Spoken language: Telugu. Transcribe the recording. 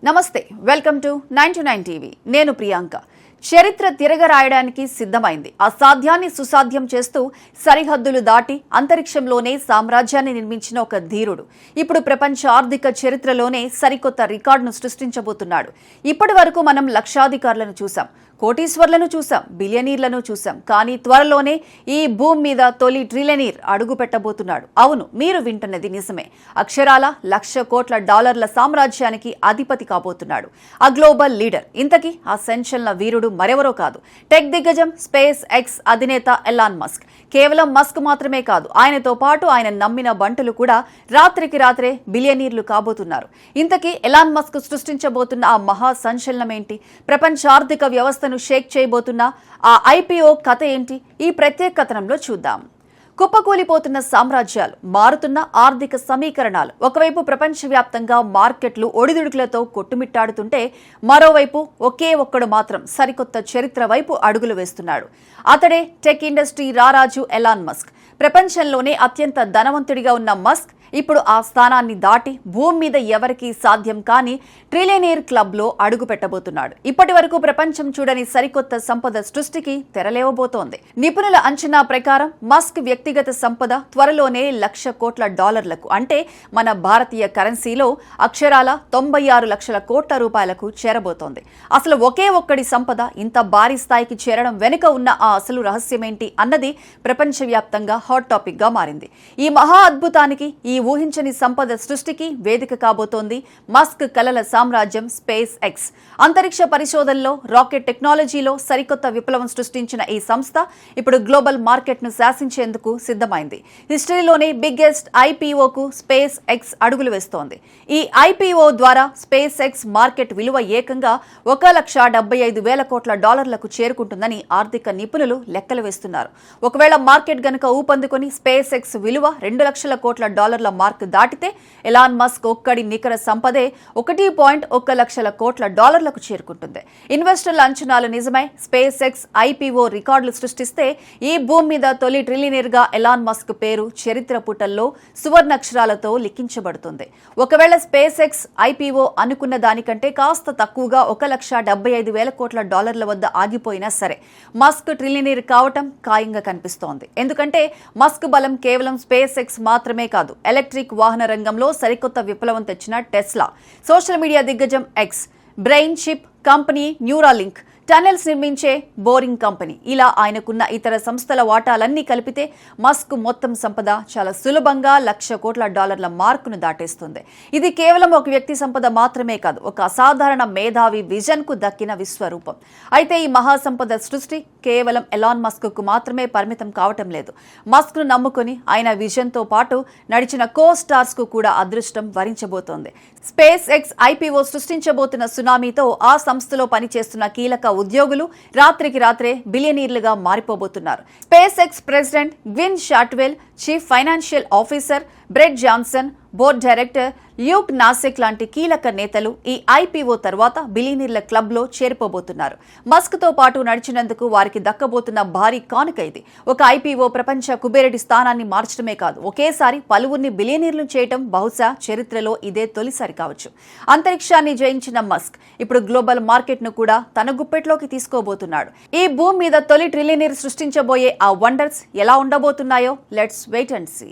నమస్తే, వెల్కమ్ టు 929 టీవీ. నేను ప్రియాంక. చరిత్ర తిరగరాయడానికి సిద్ధమైంది. అసాధ్యాన్ని సుసాధ్యం చేస్తూ సరిహద్దులు దాటి అంతరిక్షంలోనే సామ్రాజ్యాన్ని నిర్మించిన ఒక ధీరుడు ఇప్పుడు ప్రపంచ ఆర్థిక చరిత్రలోనే సరికొత్త రికార్డును సృష్టించబోతున్నాడు. ఇప్పటి వరకు మనం లక్షాధికారులను చూసాం, కోటీశ్వర్లను చూసాం, బిలియనీర్లను చూసాం. కానీ త్వరలోనే ఈ భూమి మీద తొలి ట్రిలియనీర్ అడుగు పెట్టబోతున్నాడు. అవును, మీరు వింటున్నది నిజమే. అక్షరాల $1,00,000 కోట్ల సామ్రాజ్యానికి అధిపతి కాబోతున్నాడు. ఆ గ్లోబల్ లీడర్. ఇంతకీ ఆ సంచలన వీరుడు మరెవరో కాదు, టెక్ దిగ్గజం స్పేస్ ఎక్స్ అధినేత ఎలాన్ మస్క్. కేవలం మస్క్ మాత్రమే కాదు, ఆయనతో పాటు ఆయన నమ్మిన బంటులు కూడా రాత్రికి రాత్రే బిలియనీర్లు కాబోతున్నారు. ఇంతకీ ఎలాన్ మస్క్ సృష్టించబోతున్న ఆ మహా సంచలనం ఏంటి? ప్రపంచ ఆర్థిక వ్యవస్థను షేక్ చేయబోతున్న ఆ ఐపీఓ కథ ఏంటి? ఈ ప్రత్యేక కథనంలో చూద్దాం. కుప్పకూలిపోతున్న సామ్రాజ్యాలు, మారుతున్న ఆర్థిక సమీకరణాలు. ఒకవైపు ప్రపంచవ్యాప్తంగా మార్కెట్లు ఒడిదుడుకులతో కొట్టుమిట్టాడుతుంటే, మరోవైపు ఒకే ఒక్కడు మాత్రం సరికొత్త చరిత్ర వైపు అడుగులు వేస్తున్నాడు. అతడే టెక్ ఇండస్ట్రీ రారాజు ఎలాన్ మస్క్. ప్రపంచంలోనే అత్యంత ధనవంతుడిగా ఉన్న మస్క్ ఇప్పుడు ఆ స్థానాన్ని దాటి భూమి మీద ఎవరికీ సాధ్యం కాని ట్రిలియనీర్ క్లబ్లో అడుగు పెట్టబోతున్నాడు. ఇప్పటి వరకు ప్రపంచం చూడని సరికొత్త సంపద సృష్టికి తెరలేవబోతోంది. నిపుణుల అంచనా ప్రకారం మస్క్ వ్యక్తిగత సంపద త్వరలోనే $1,00,000 కోట్ల, అంటే మన భారతీయ కరెన్సీలో అక్షరాల 96 లక్షల కోట్ల రూపాయలకు చేరబోతోంది. అసలు ఒకే ఒక్కడి సంపద ఇంత భారీ స్థాయికి చేరడం వెనుక ఉన్న ఆ అసలు రహస్యమేంటి అన్నది ప్రపంచవ్యాప్తంగా హాట్ టాపిక్ గా మారింది. ఈ మహా అద్భుతానికి, ఈ ఊహించని సంపద సృష్టికి వేదిక కాబోతోంది మస్క్ కలల సామ్రాజ్యం స్పేస్ ఎక్స్. అంతరిక్ష పరిశోధనలో, రాకెట్ టెక్నాలజీలో సరికొత్త విప్లవం సృష్టించిన ఈ సంస్థ ఇప్పుడు గ్లోబల్ మార్కెట్ ను శాసించేందుకు సిద్ధమైంది. హిస్టరీలోనే బిగ్గెస్ట్ ఐపీఓకు స్పేస్ ఎక్స్ అడుగులు వేస్తోంది. ఈ ఐపీఓ ద్వారా స్పేస్ ఎక్స్ మార్కెట్ విలువ ఏకంగా $1,75,000 కోట్ల చేరుకుంటుందని ఆర్థిక నిపుణులు లెక్కలు వేస్తున్నారు. ఒకవేళ మార్కెట్ గనుక ఊపందుకొని స్పేస్ ఎక్స్ విలువ $2,00,000 కోట్ల మార్క్ దాటితే ఎలాన్ మస్క్ ఒక్కడి నికర సంపదే $1.1 కోట్ల చేరుకుంటుంది. ఇన్వెస్టర్ల అంచనాలు నిజమై స్పేస్ ఎక్స్ ఐపీఓ రికార్డులు సృష్టిస్తే ఈ భూమి మీద తొలి ట్రిలియనీర్ గా ఎలాన్ మస్క్ పేరు చరిత్ర పుటల్లో సువర్ణాక్షరాలతో లిఖించబడుతుంది. ఒకవేళ స్పేస్ ఎక్స్ ఐపీఓ అనుకున్న దానికంటే కాస్త తక్కువగా $1,75,000 కోట్ల వద్ద ఆగిపోయినా సరే మస్క్ ట్రిలియనీర్ కావటం ఖాయంగా కనిపిస్తోంది. ఎందుకంటే మస్క్ బలం కేవలం స్పేస్ ఎక్స్ మాత్రమే కాదు, ఎలక్ట్రిక్ వాహన రంగంలో సరికొత్త విప్లవం తెచ్చిన టెస్లా, సోషల్ మీడియా దిగ్గజం X, brain chip company Neuralink, tunnels నిర్మించే బోరింగ్ కంపెనీ, ఇలా ఆయనకున్న ఇతర సంస్థల వాటాలన్నీ కలిపితే మస్క్ మొత్తం సంపద చాలా సులభంగా $1,00,000 కోట్ల మార్కును దాటేస్తుంది. ఇది కేవలం ఒక వ్యక్తి సంపద మాత్రమే కాదు, ఒక అసాధారణ మేధావి విజన్ కు దక్కిన విశ్వరూపం. అయితే ఈ మహాసంపద సృష్టి కేవలం ఎలాన్ మస్క్ కు మాత్రమే పరిమితం కావటం లేదు. మస్క్ ను నమ్ముకుని ఆయన విజన్ తో పాటు నడిచిన కో స్టార్స్ కు కూడా అదృష్టం వరించబోతోంది. స్పేస్ ఎక్స్ ఐపీఓ సృష్టించబోతున్న సునామీతో ఆ సంస్థలో పనిచేస్తున్న కీలక ఉద్యోగులు రాత్రికి రాత్రే బిలియనీర్లుగా మారిపోబోతున్నారు. SpaceX president Gwynne Shotwell, chief financial officer Brett Johnson, board director Luke Nosek లాంటి కీలక నేతలు ఈ ఐపీఓ తర్వాత బిలియనీర్ల క్లబ్ లో చేరిపోబోతున్నారు. మస్క్ తో పాటు నడిచినందుకు వారికి దక్కబోతున్న భారీ కానుక ఇది. ఒక ఐపీఓ ప్రపంచ కుబేరుడి స్థానాన్ని మార్చడమే కాదు, ఒకేసారి పలువురిని బిలియనీర్లు చేయటం బహుశా చరిత్రలో ఇదే తొలిసారి కావచ్చు. అంతరిక్షాన్ని జయించిన మస్క్ ఇప్పుడు గ్లోబల్ మార్కెట్ ను కూడా తన గుప్పెట్లోకి తీసుకోబోతున్నాడు. ఈ భూమి మీద తొలి ట్రిలియనీర్ సృష్టించబోయే ఆ వండర్స్ ఎలా ఉండబోతున్నాయో లెట్స్ వెయిట్ అండ్ సీ.